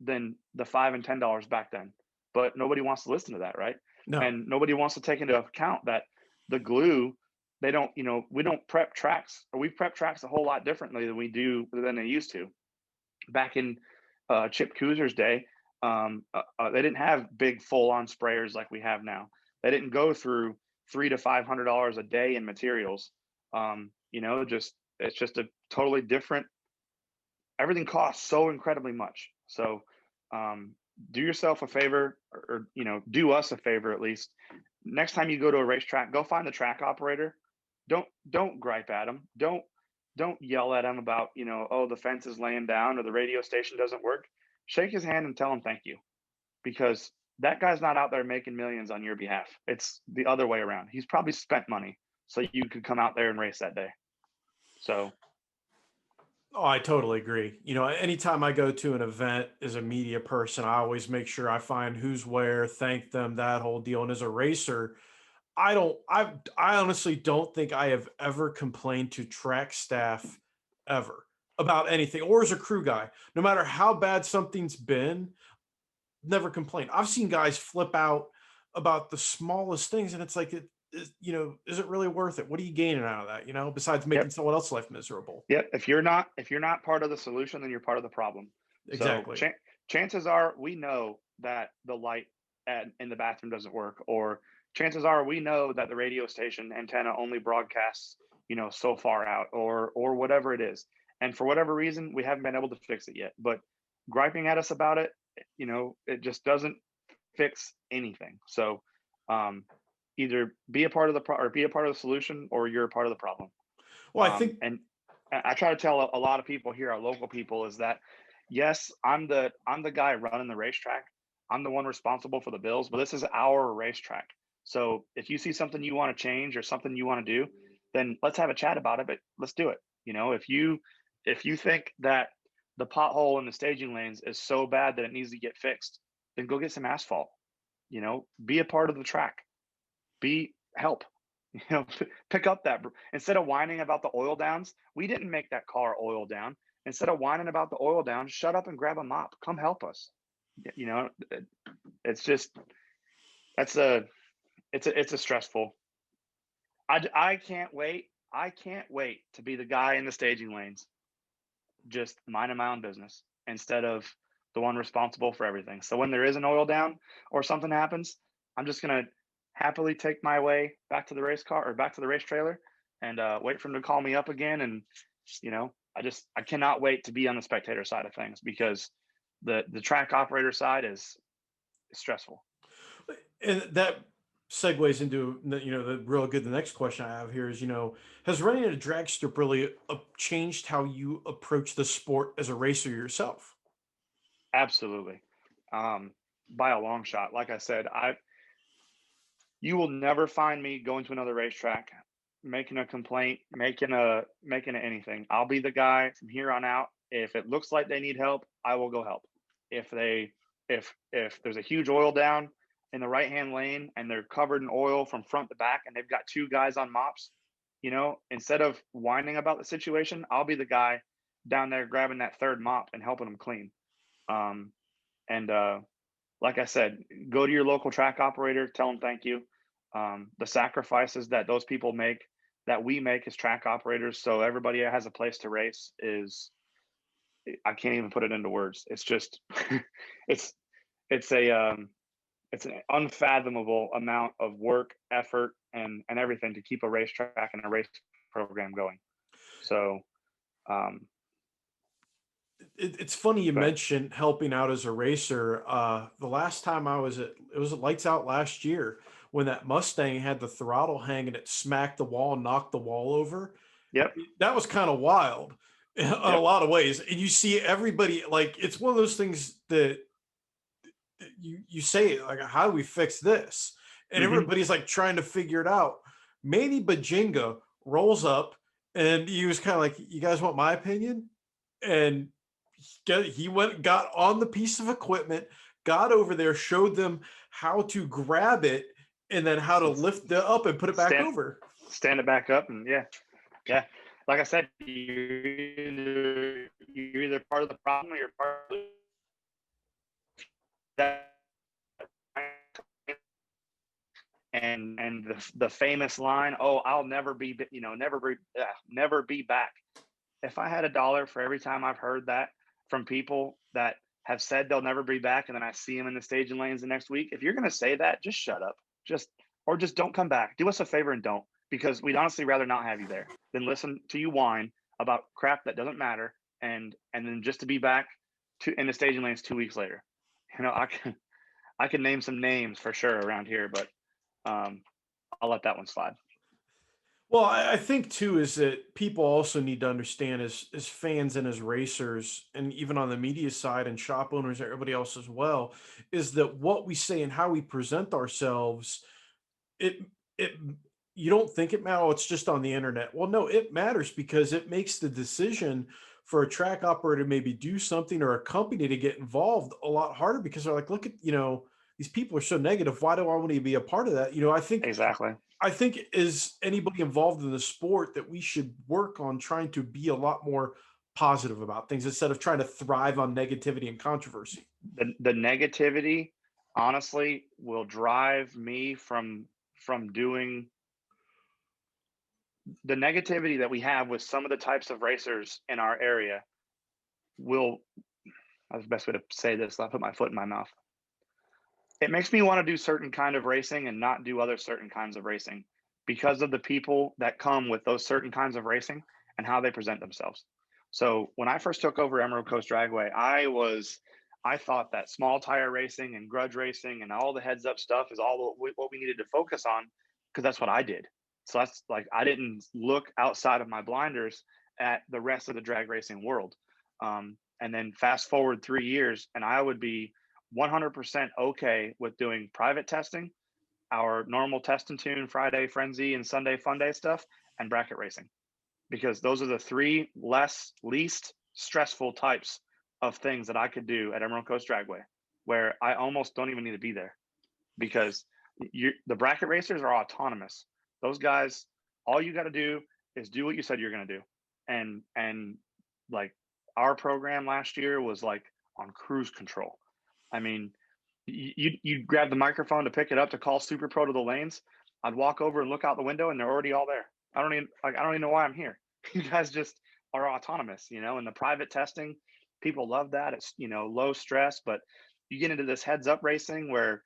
than the $5 and $10 back then. But nobody wants to listen to that, right? No. And nobody wants to take into account that the glue, they don't, we don't prep tracks, or we prep tracks a whole lot differently than they used to. Back in Chip Cruiser's day, they didn't have big full-on sprayers like we have now. They didn't go through $300 to $500 a day in materials. It's just a totally different. Everything costs so incredibly much. So do yourself a favor, or do us a favor at least. Next time you go to a racetrack, go find the track operator. Don't gripe at them. Don't yell at him about, oh, the fence is laying down or the radio station doesn't work. Shake his hand and tell him thank you, because that guy's not out there making millions on your behalf. It's the other way around. He's probably spent money so you could come out there and race that day. So. Oh, I totally agree. Anytime I go to an event as a media person, I always make sure I find who's where, thank them, that whole deal. And as a racer, I honestly don't think I have ever complained to track staff ever about anything, or as a crew guy. No matter how bad something's been, never complained. I've seen guys flip out about the smallest things, and it's like, is it really worth it? What are you gaining out of that? Besides making Yep. someone else's life miserable. Yeah, if you're not part of the solution, then you're part of the problem. Exactly. So chances are we know that the light in the bathroom doesn't work, or chances are we know that the radio station antenna only broadcasts, so far out, or whatever it is. And for whatever reason, we haven't been able to fix it yet. But griping at us about it, it just doesn't fix anything. So either be a part of the solution, or you're a part of the problem. Well, I think, and I try to tell a lot of people here, our local people, is that yes, I'm the guy running the racetrack. I'm the one responsible for the bills, but this is our racetrack. So if you see something you want to change or something you want to do, then let's have a chat about it. But let's do it. If you think that the pothole in the staging lanes is so bad that it needs to get fixed, then go get some asphalt. Be a part of the track. Help. Pick up that, instead of whining about the oil downs. We didn't make that car oil down. Instead of whining about the oil down, shut up and grab a mop. Come help us. It's just, it's a stressful. I can't wait to be the guy in the staging lanes, just minding my own business instead of the one responsible for everything. So when there is an oil down or something happens, I'm just gonna happily take my way back to the race car, or back to the race trailer, and wait for him to call me up again. And I cannot wait to be on the spectator side of things, because the track operator side is stressful. And that segues into the next question I have here is, has running a drag strip really changed how you approach the sport as a racer yourself? Absolutely. By a long shot. Like I said, you will never find me going to another racetrack, making a complaint, making anything. I'll be the guy from here on out. If it looks like they need help, I will go help. If there's a huge oil down in the right-hand lane and they're covered in oil from front to back and they've got two guys on mops, instead of whining about the situation, I'll be the guy down there grabbing that third mop and helping them clean. Like I said, go to your local track operator, tell them thank you. The sacrifices that those people make, that we make as track operators, so everybody has a place to race, I can't even put it into words. It's just, it's an unfathomable amount of work, effort, and everything to keep a racetrack and a race program going. So, it's funny you mentioned helping out as a racer. The last time it was at Lights Out last year, when that Mustang had the throttle hanging, it smacked the wall and knocked the wall over. Yep. That was kind of wild in a lot of ways. And you see everybody, like, it's one of those things that you say, like, how do we fix this? And everybody's like trying to figure it out. Manny Bajinga rolls up and he was kind of like, you guys want my opinion? And he got on the piece of equipment, got over there, showed them how to grab it, and then how to lift it up and put it back over. Stand it back up, and yeah. Like I said, you're either part of the problem or you're part of that. And the famous line, "Oh, I'll never be, never be back." If I had $1 for every time I've heard that from people that have said they'll never be back, and then I see them in the staging lanes the next week, if you're going to say that, just shut up. Or just don't come back. Do us a favor and don't, because we'd honestly rather not have you there than listen to you whine about crap that doesn't matter, and then just to be back in the staging lanes 2 weeks later. I can name some names for sure around here, but I'll let that one slide. Well, I think too is that people also need to understand as fans and as racers, and even on the media side and shop owners and everybody else as well, is that what we say and how we present ourselves, it it you don't think it matters. Oh, it's just on the internet. Well, no, it matters because it makes the decision for a track operator to maybe do something or a company to get involved a lot harder because they're like, look at, these people are so negative. Why do I want to be a part of that? Exactly. I think as anybody involved in the sport that we should work on trying to be a lot more positive about things instead of trying to thrive on negativity and controversy. The negativity, honestly, will drive me from doing the negativity that we have with some of the types of racers in our area. That's the best way to say this. I'll put my foot in my mouth. It makes me want to do certain kind of racing and not do other certain kinds of racing because of the people that come with those certain kinds of racing and how they present themselves. So when I first took over Emerald Coast Dragway, I thought that small tire racing and grudge racing and all the heads up stuff is all what we needed to focus on, because that's what I did. So that's like, I didn't look outside of my blinders at the rest of the drag racing world. And then fast forward 3 years, and I would be 100% okay with doing private testing, our normal test and tune Friday frenzy and Sunday fun day stuff, and bracket racing, because those are the three least stressful types of things that I could do at Emerald Coast Dragway, where I almost don't even need to be there, because the bracket racers are autonomous. Those guys, all you got to do is do what you said you're going to do. And like our program last year was like on cruise control. I mean, you grab the microphone to pick it up to call Super Pro to the lanes. I'd walk over and look out the window, and they're already all there. I don't even know why I'm here. You guys just are autonomous, and the private testing, people love that. It's, low stress, but you get into this heads up racing where,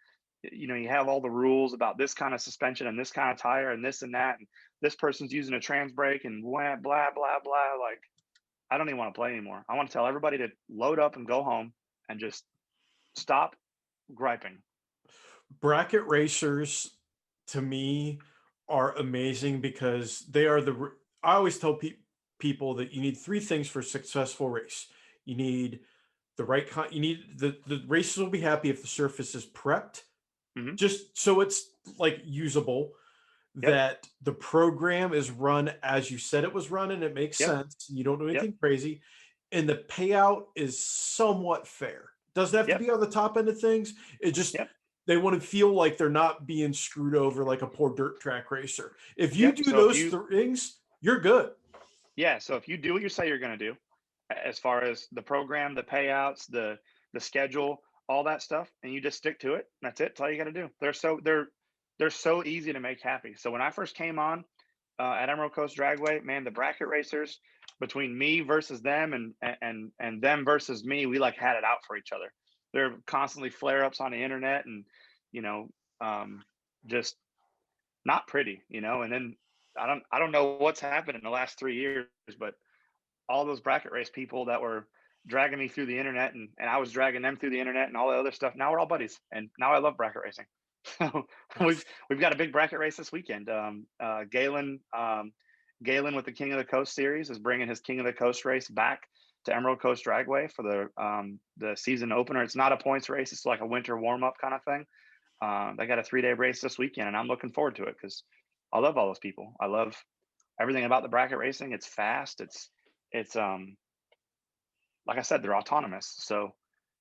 you have all the rules about this kind of suspension and this kind of tire and this and that, and this person's using a trans brake and blah, blah, blah, blah. Like, I don't even want to play anymore. I want to tell everybody to load up and go home and just stop griping. Bracket racers, to me, are amazing because they are I always tell people that you need three things for a successful race. You need the right you need the racers will be happy if the surface is prepped, just so it's like usable. Yep. That the program is run as you said it was run, and it makes sense. You don't do anything crazy, and the payout is somewhat fair. Doesn't have to be on the top end of things. It just they want to feel like they're not being screwed over like a poor dirt track racer. If you do those things, you're good. Yeah. So if you do what you say you're going to do, as far as the program, the payouts, the schedule, all that stuff, and you just stick to it, that's it. That's all you got to do. They're so easy to make happy. So when I first came on at Emerald Coast Dragway, man, the bracket racers, between me versus them and them versus me, we like had it out for each other. There are constantly flare-ups on the internet, and just not pretty, and then I don't know what's happened in the last 3 years, but all those bracket race people that were dragging me through the internet, and I was dragging them through the internet and all the other stuff, now we're all buddies, and now I love bracket racing. So we've got a big bracket race this weekend. Galen with the King of the Coast series is bringing his King of the Coast race back to Emerald Coast Dragway for the season opener. It's not a points race; it's like a winter warm up kind of thing. They got a 3-day race this weekend, and I'm looking forward to it because I love all those people. I love everything about the bracket racing. It's fast. It's like I said, they're autonomous. So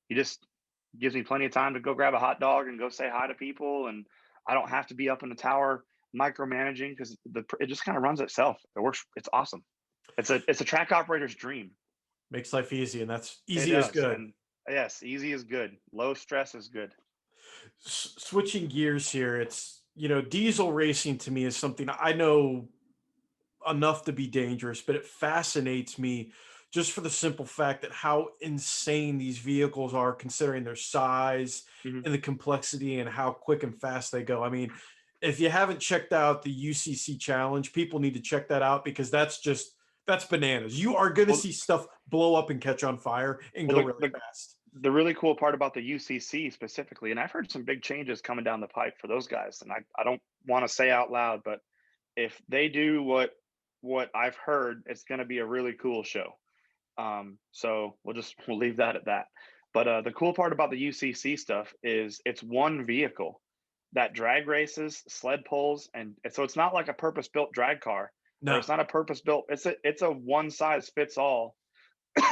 you just gives me plenty of time to go grab a hot dog and go say hi to people, and I don't have to be up in the tower micromanaging because it just kind of runs itself. It works. It's awesome. It's a track operator's dream. Makes life easy, and that's It easy is does. good. And yes, easy is good. Low stress is good. Switching gears here, it's diesel racing to me is something I know enough to be dangerous, but it fascinates me just for the simple fact that how insane these vehicles are considering their size Mhm. and the complexity and how quick and fast they go. I mean, if you haven't checked out the UCC challenge, people need to check that out because that's bananas. You are going to Well, see stuff blow up and catch on fire and well, go really the fast. the really cool part about the UCC specifically, and I've heard some big changes coming down the pipe for those guys, and I don't want to say out loud, but if they do what I've heard, it's going to be a really cool show. So we'll leave that at that. But the cool part about the UCC stuff is it's one vehicle that drag races, sled pulls, and so it's not like a purpose built drag car, or No. it's not a purpose built. It's a one size fits all,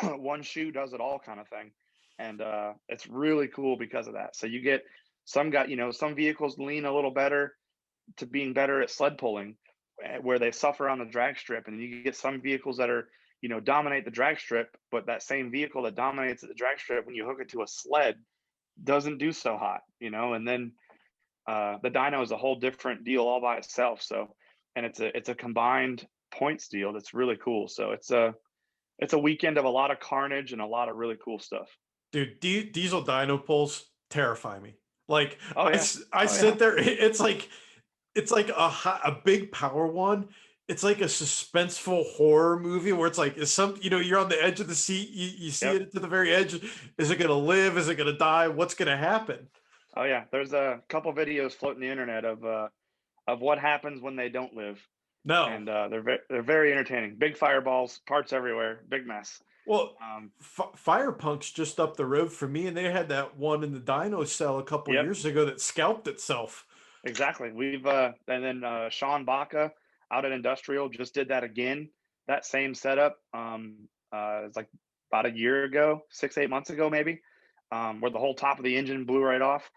one shoe does it all kind of thing, and it's really cool because of that. So you get some vehicles lean a little better to being better at sled pulling, where they suffer on the drag strip, and you get some vehicles that are dominate the drag strip, but that same vehicle that dominates the drag strip, when you hook it to a sled, doesn't do so hot, and then the dyno is a whole different deal all by itself. So, and it's a combined points deal that's really cool. So it's a weekend of a lot of carnage and a lot of really cool stuff. Dude, diesel dyno pulls terrify me. Like Oh yeah. I Oh yeah. sit there, it's like a big power one. It's like a suspenseful horror movie where it's like, you're on the edge of the seat. You see Yep. it to the very edge. Is it going to live? Is it going to die? What's going to happen? Oh yeah. There's a couple videos floating the internet of what happens when they don't live, No. and they're very entertaining. Big fireballs, parts everywhere, big mess. Well, Um, Fire Punk's just up the road from me, and they had that one in the dyno cell a couple yep, years ago that scalped itself. exactly. And then Sean Baca out at Industrial just did that again. That same setup. It's like about a year ago, 6-8 months ago, maybe, where the whole top of the engine blew right off.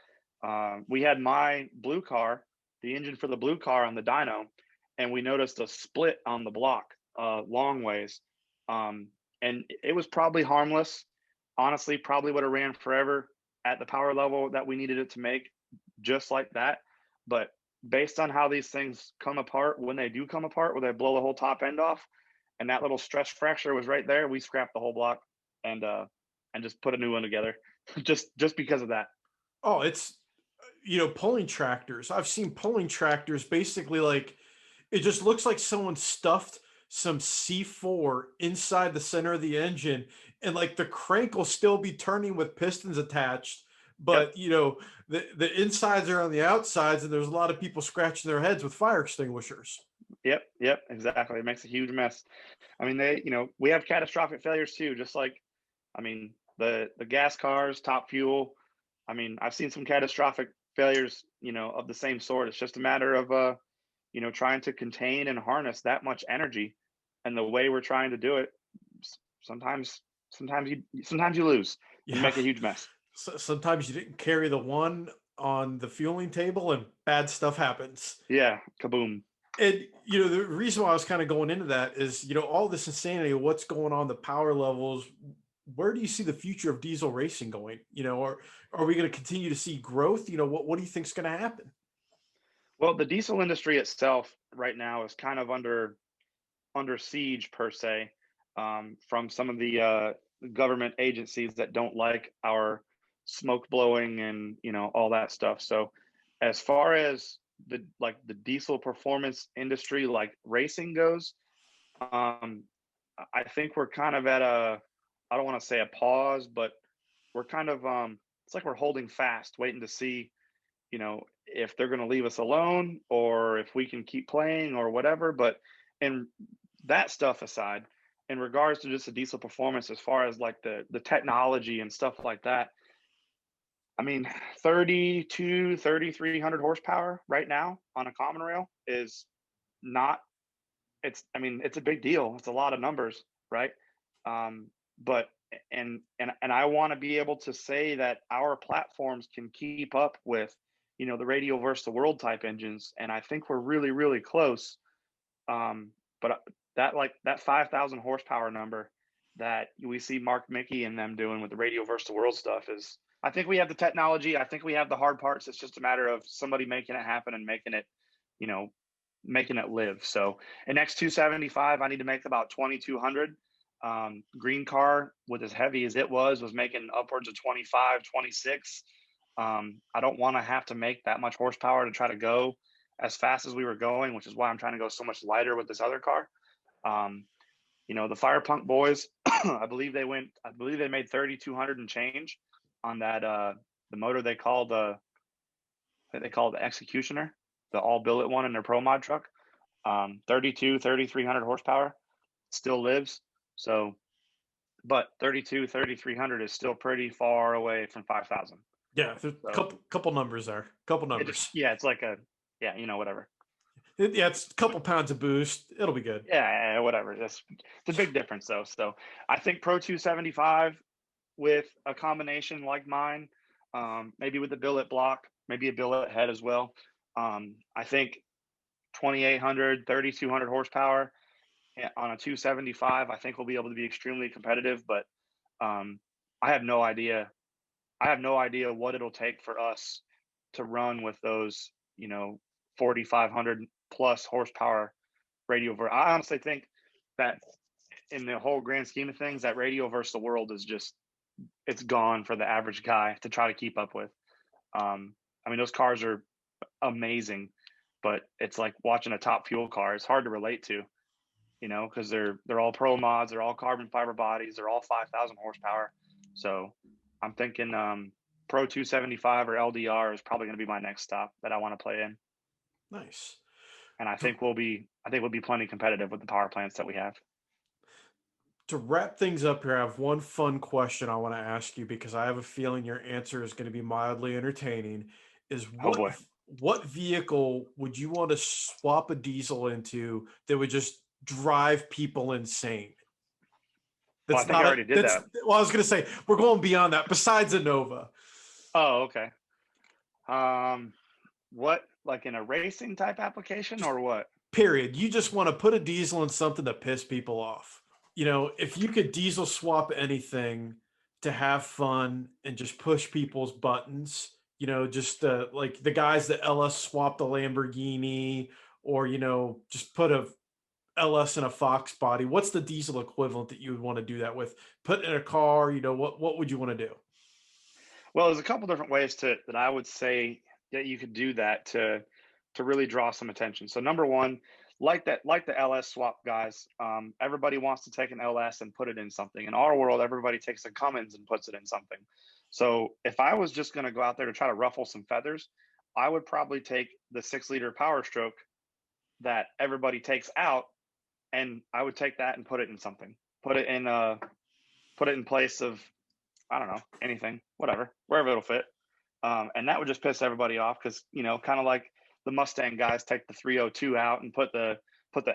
We had my blue car, the engine for the blue car on the dyno, and we noticed a split on the block, long ways. And it was probably harmless. Honestly, probably would have ran forever at the power level that we needed it to make, just like that. But based on how these things come apart, when they do come apart, where they blow the whole top end off, and that little stress fracture was right there, we scrapped the whole block and just put a new one together, just because of that. Oh, it's pulling tractors. I've seen pulling tractors basically like it just looks like someone stuffed some C4 inside the center of the engine, and like the crank will still be turning with pistons attached, Yep. but the insides are on the outsides, and there's a lot of people scratching their heads with fire extinguishers. Yep, exactly. It makes a huge mess. I mean, we have catastrophic failures too, just like, I mean, the gas cars, top fuel. I mean, I've seen some catastrophic failures, of the same sort. It's just a matter of trying to contain and harness that much energy, and the way we're trying to do it, sometimes sometimes you lose and Yeah. make a huge mess. Sometimes you didn't carry the one on the fueling table, and bad stuff happens. Yeah, kaboom. And the reason why I was kind of going into that is all this insanity of what's going on, the power levels. Where do you see the future of diesel racing going? Or are we going to continue to see growth? What do you think is going to happen? Well, the diesel industry itself right now is kind of under siege per se, from some of the government agencies that don't like our smoke blowing and all that stuff. So as far as the diesel performance industry, like racing goes, um, I think we're kind of at a, I don't want to say a pause, but we're kind of it's like we're holding fast, waiting to see if they're going to leave us alone or if we can keep playing or whatever. But in that stuff aside, in regards to just the diesel performance, as far as like the technology and stuff like that, I mean, 3,300 horsepower right now on a common rail is not, I mean, it's a big deal. It's a lot of numbers, right? but and I want to be able to say that our platforms can keep up with, the radial versus the world type engines, and I think we're really, really close. But that 5,000 horsepower number that we see Mark Mickey and them doing with the radial versus the world stuff is, I think we have the technology. I think we have the hard parts. It's just a matter of somebody making it happen and you know, making it live. So an X275, I need to make about 2,200. Green car, with as heavy as it was making upwards of 25, 26. I don't want to have to make that much horsepower to try to go as fast as we were going, which is why I'm trying to go so much lighter with this other car. The Fire Punk boys, I believe they made 3,200 and change on that, the motor they call the Executioner, the all billet one in their Pro Mod truck. 3,300 horsepower, still lives. So, but 3,300 is still pretty far away from 5,000. Yeah, there's a couple numbers there. Couple numbers. It's like whatever. Yeah, it's a couple pounds of boost. It'll be good. Yeah, whatever. It's a big difference though. So I think Pro 275 with a combination like mine, maybe with a billet block, maybe a billet head as well. I think 2,800, 3,200 horsepower on a 275, I think we'll be able to be extremely competitive. But I have no idea. What it'll take for us to run with those, 4,500 plus horsepower radial. I honestly think that in the whole grand scheme of things, that radial versus the world is it's gone for the average guy to try to keep up with. Those cars are amazing, but it's like watching a top fuel car. It's hard to relate to, because they're all pro mods, they're all carbon fiber bodies, they're all 5,000 horsepower. So I'm thinking Pro 275 or LDR is probably going to be my next stop that I want to play in. Nice. And I think we'll be plenty competitive with the power plants that we have. To wrap things up here, I have one fun question I want to ask you, because I have a feeling your answer is going to be mildly entertaining. Is what vehicle would you want to swap a diesel into that would just drive people insane? I think I already did that. Well, I was going to say, we're going beyond that, besides a Nova. Oh, okay. What, like in a racing type application or what? Period. You just want to put a diesel in something to piss people off. If you could diesel swap anything to have fun and just push people's buttons, just like the guys that LS swapped the Lamborghini, or, just put a LS in a Fox body. What's the diesel equivalent that you would want to do that with? Put in a car, what would you want to do? Well, there's a couple different ways that I would say that you could do that to really draw some attention. So number one, like the LS swap guys, everybody wants to take an LS and put it in something. In our world, everybody takes a Cummins and puts it in something. So if I was just going to go out there to try to ruffle some feathers, I would probably take the 6-liter Power Stroke that everybody takes out, and I would take that and put it in something. Put it in place of, I don't know, anything, whatever, wherever it'll fit. And that would just piss everybody off, because, kind of like the Mustang guys take the 302 out and put the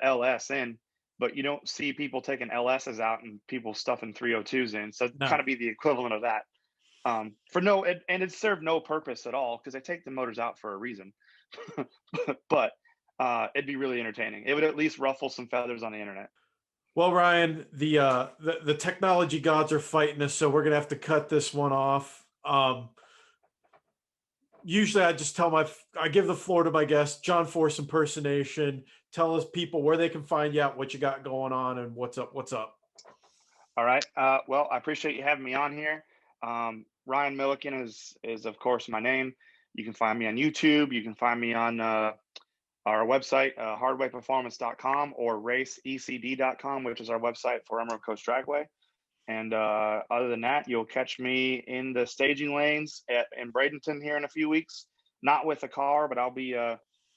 LS in, but you don't see people taking LSs out and people stuffing 302s in. So No. Kind of be the equivalent of that. And it served no purpose at all, because they take the motors out for a reason. But it'd be really entertaining. It would at least ruffle some feathers on the internet. Well, Ryan, the technology gods are fighting us, so we're gonna have to cut this one off. Usually, I just I give the floor to my guest, John Force impersonation. Tell us people where they can find you out, what you got going on, and what's up. All right. Well, I appreciate you having me on here. Ryan Milliken is of course my name. You can find me on YouTube. You can find me on our website, hardwayperformance.com, or raceecd.com, which is our website for Emerald Coast Dragway. And other than that, you'll catch me in the staging lanes in Bradenton here in a few weeks. Not with a car, but I'll be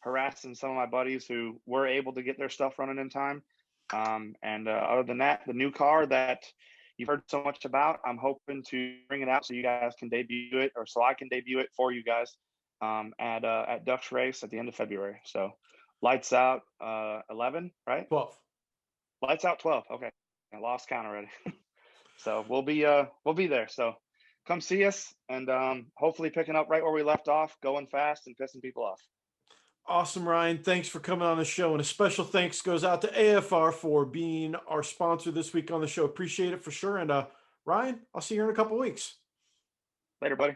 harassing some of my buddies who were able to get their stuff running in time. And other than that, the new car that you've heard so much about, I'm hoping to bring it out so you guys can debut it, or so I can debut it for you guys at Ducks Race at the end of February. So lights out 11, right? 12. Lights out 12. Okay. I lost count already. So we'll be there. So come see us, and hopefully picking up right where we left off, going fast and pissing people off. Awesome, Ryan. Thanks for coming on the show. And a special thanks goes out to AFR for being our sponsor this week on the show. Appreciate it for sure. And Ryan, I'll see you in a couple weeks. Later, buddy.